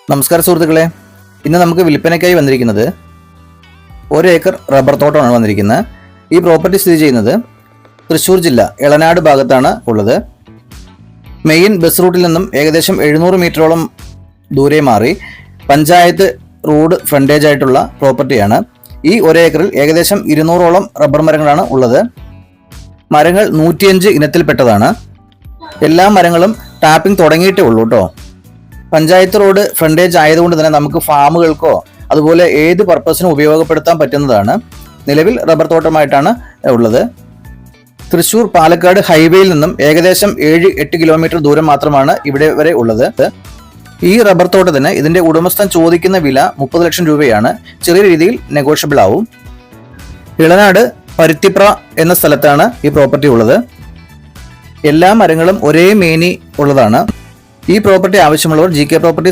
നമസ്കാരം സുഹൃത്തുക്കളെ, ഇന്ന് നമുക്ക് വിൽപ്പനയ്ക്കായി വന്നിരിക്കുന്നത് 1 ഏക്കർ റബ്ബർ തോട്ടമാണ് വന്നിരിക്കുന്നത്. ഈ പ്രോപ്പർട്ടി സ്ഥിതി ചെയ്യുന്നത് തൃശ്ശൂർ ജില്ല എളനാട് ഭാഗത്താണ് ഉള്ളത്. മെയിൻ ബസ് റൂട്ടിൽ നിന്നും ഏകദേശം 700 മീറ്ററോളം ദൂരെ മാറി പഞ്ചായത്ത് റോഡ് ഫ്രണ്ടേജ് ആയിട്ടുള്ള പ്രോപ്പർട്ടിയാണ്. ഈ 1 ഏക്കറിൽ ഏകദേശം 200ഓളം റബ്ബർ മരങ്ങളാണ് ഉള്ളത്. മരങ്ങൾ 105 ഇനത്തിൽപ്പെട്ടതാണ്. എല്ലാ മരങ്ങളും ടാപ്പിംഗ് തുടങ്ങിയിട്ടേ ഉള്ളൂ കേട്ടോ. പഞ്ചായത്ത് റോഡ് ഫ്രണ്ടേജ് ആയതുകൊണ്ട് തന്നെ നമുക്ക് ഫാമുകൾക്കോ അതുപോലെ ഏത് പർപ്പസിനും ഉപയോഗപ്പെടുത്താൻ പറ്റുന്നതാണ്. നിലവിൽ റബ്ബർ തോട്ടമായിട്ടാണ് ഉള്ളത്. തൃശ്ശൂർ പാലക്കാട് ഹൈവേയിൽ നിന്നും ഏകദേശം 7-8 കിലോമീറ്റർ ദൂരം മാത്രമാണ് ഇവിടെ വരെ ഉള്ളത്. ഈ റബ്ബർ തോട്ടത്തിന് ഇതിന്റെ ഉടമസ്ഥൻ ചോദിക്കുന്ന വില 30 ലക്ഷം രൂപയാണ്. ചെറിയ രീതിയിൽ നെഗോഷ്യബിൾ ആവും. ഇളനാട് പരുത്തിപ്ര എന്ന സ്ഥലത്താണ് ഈ പ്രോപ്പർട്ടി ഉള്ളത്. എല്ലാ മരങ്ങളും ഒരേ മേനി ഉള്ളതാണ്. ഈ പ്രോപ്പർട്ടി ആവശ്യമുള്ളവർ GK പ്രോപ്പർട്ടി